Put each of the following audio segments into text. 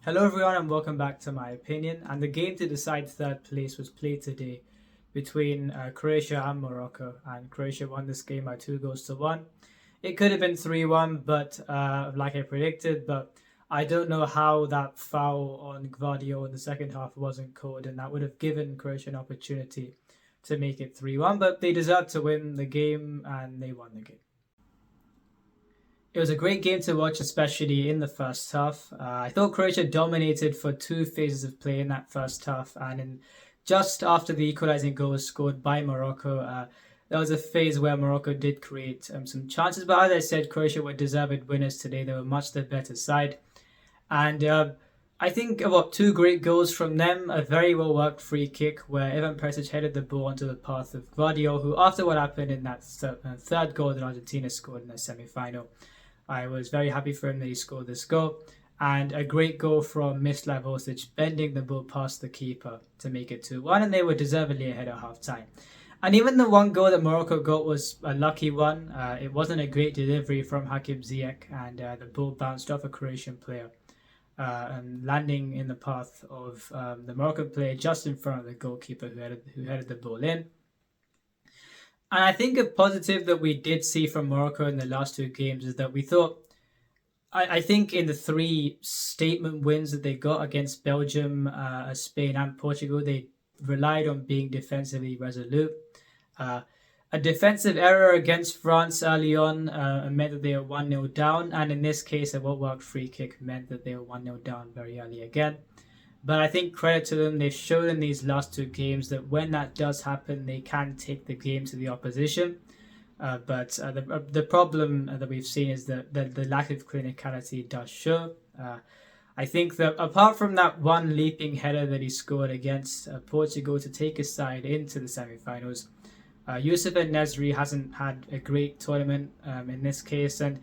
Hello everyone and welcome back to my opinion. And the game to decide third place was played today between Croatia and Morocco. And Croatia won this game by 2 goals to 1. It could have been 3-1, but like I predicted, but I don't know how that foul on Gvardio in the second half wasn't called, and that would have given Croatia an opportunity to make it 3-1. But they deserved to win the game and they won the game. It was a great game to watch, especially in the first half. I thought Croatia dominated for two phases of play in that first half, and just after the equalising goal was scored by Morocco, there was a phase where Morocco did create some chances. But as I said, Croatia were deserved winners today. They were much the better side, and I think about two great goals from them. A very well worked free kick where Ivan Perisic headed the ball onto the path of Gvardio, who after what happened in that third goal that Argentina scored in the semi-final, I was very happy for him that he scored this goal. And a great goal from Mislav Orsic bending the ball past the keeper to make it 2-1, and they were deservedly ahead at half time. And even the one goal that Morocco got was a lucky one. It wasn't a great delivery from Hakim Ziyech, and the ball bounced off a Croatian player and landing in the path of the Moroccan player just in front of the goalkeeper who headed the ball in. And I think a positive that we did see from Morocco in the last two games is that we thought, I think in the three statement wins that they got against Belgium, Spain, and Portugal, they relied on being defensively resolute. A defensive error against France early on meant that they were 1-0 down, and in this case, a well-worked free kick meant that they were 1-0 down very early again. But I think credit to them, they've shown in these last two games that when that does happen, they can take the game to the opposition. But the problem that we've seen is that the lack of clinicality does show. I think that apart from that one leaping header that he scored against Portugal to take his side into the semi-finals, Youssef Nesri hasn't had a great tournament in this case, and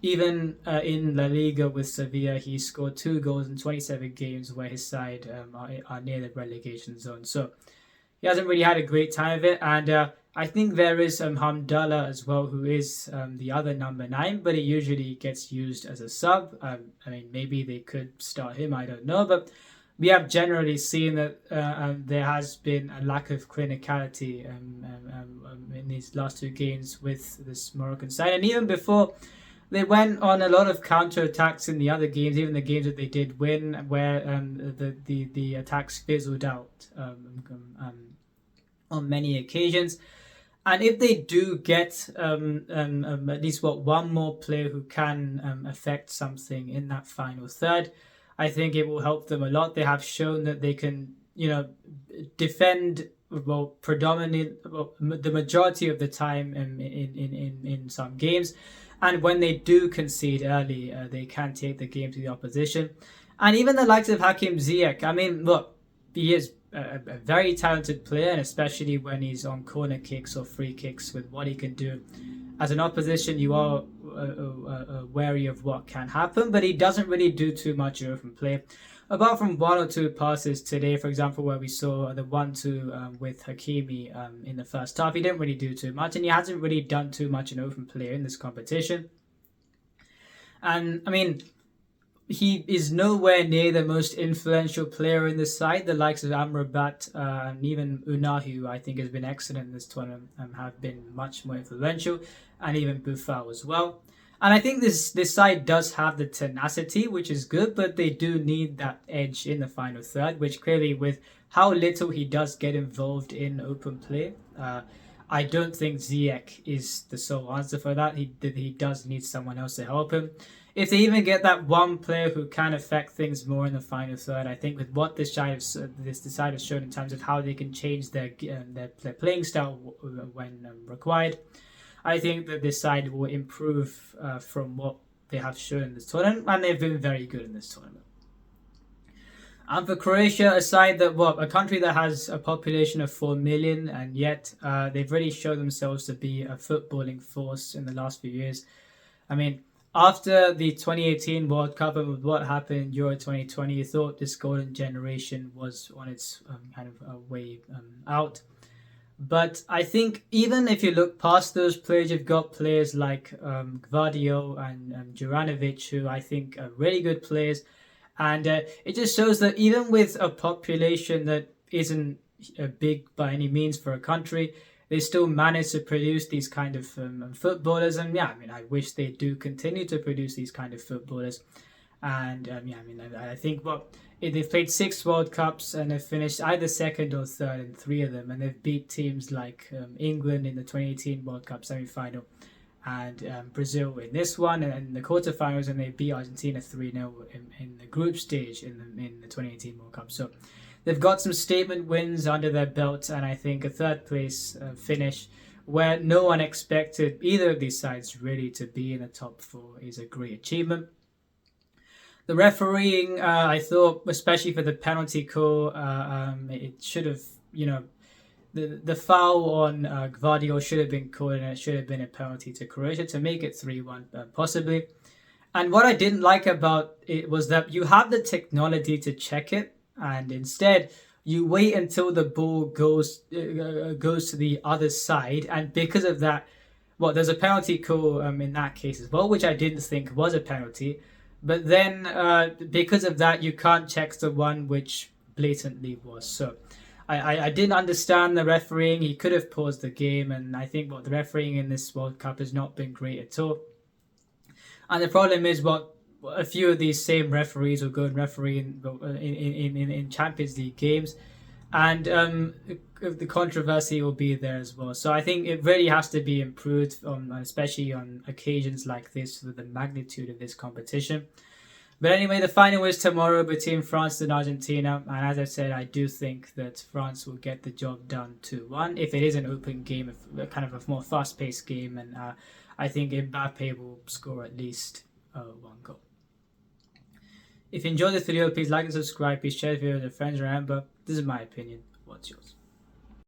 even in La Liga with Sevilla, he scored 2 goals in 27 games where his side are near the relegation zone. So he hasn't really had a great time of it. And I think there is Hamdallah as well, who is the other number 9, but he usually gets used as a sub. I mean, maybe they could start him, I don't know. But we have generally seen that there has been a lack of clinicality in these last two games with this Moroccan side. And even before, they went on a lot of counter-attacks in the other games, even the games that they did win, where the attacks fizzled out on many occasions. And if they do get at least one more player who can affect something in that final third, I think it will help them a lot. They have shown that they can, defend predominantly the majority of the time in some games. And when they do concede early, they can take the game to the opposition. And even the likes of Hakim Ziyech, I mean, look, he is a very talented player, and especially when he's on corner kicks or free kicks with what he can do. As an opposition, you are wary of what can happen, but he doesn't really do too much open play. Apart from one or two passes today, for example, where we saw the 1-2 with Hakimi in the first half, he didn't really do too much, and he hasn't really done too much in open play in this competition. And I mean, he is nowhere near the most influential player in the side. The likes of Amrabat and even Unai, who I think has been excellent in this tournament, have been much more influential, and even Buffal as well. And I think this side does have the tenacity, which is good, but they do need that edge in the final third, which clearly with how little he does get involved in open play, I don't think Ziyech is the sole answer for that. He does need someone else to help him. If they even get that one player who can affect things more in the final third, I think with what this side has shown in terms of how they can change their playing style when required, I think that this side will improve from what they have shown in this tournament, and they've been very good in this tournament. And for Croatia, a side that, a country that has a population of 4 million, and yet they've really shown themselves to be a footballing force in the last few years. I mean, after the 2018 World Cup and with what happened in Euro 2020, you thought this golden generation was on its way out. But I think even if you look past those players, you've got players like Gvardio and Juranovic, who I think are really good players. And it just shows that even with a population that isn't big by any means for a country, they still manage to produce these kind of footballers. And yeah, I mean, I wish they do continue to produce these kind of footballers. And yeah, I mean, I think they've played 6 World Cups and they've finished either second or third in 3 of them, and they've beat teams like England in the 2018 World Cup semi-final, and Brazil in this one, and in the quarterfinals, and they beat Argentina 3-0 in the group stage in the 2018 World Cup. So they've got some statement wins under their belt, and I think a third place finish where no one expected either of these sides really to be in the top 4 is a great achievement. The refereeing, I thought, especially for the penalty call, it should have, the foul on Gvardiol should have been called, and it should have been a penalty to Croatia to make it 3-1, possibly. And what I didn't like about it was that you have the technology to check it, and instead you wait until the ball goes to the other side, and because of that, there's a penalty call in that case as well, which I didn't think was a penalty. But then, because of that, you can't check the one which blatantly was. So I didn't understand the refereeing. He could have paused the game, and I think the refereeing in this World Cup has not been great at all. And the problem is, a few of these same referees will go and referee in Champions League games, and the controversy will be there as well. So I think it really has to be improved, especially on occasions like this with the magnitude of this competition. But anyway, the final is tomorrow between France and Argentina, and as I said, I do think that France will get the job done 2-1 if it is an open game, kind of a more fast-paced game, and I think Mbappe will score at least 1 goal. If you enjoyed this video, please like and subscribe. Please share the video with your friends. Remember, this is my opinion. What's yours?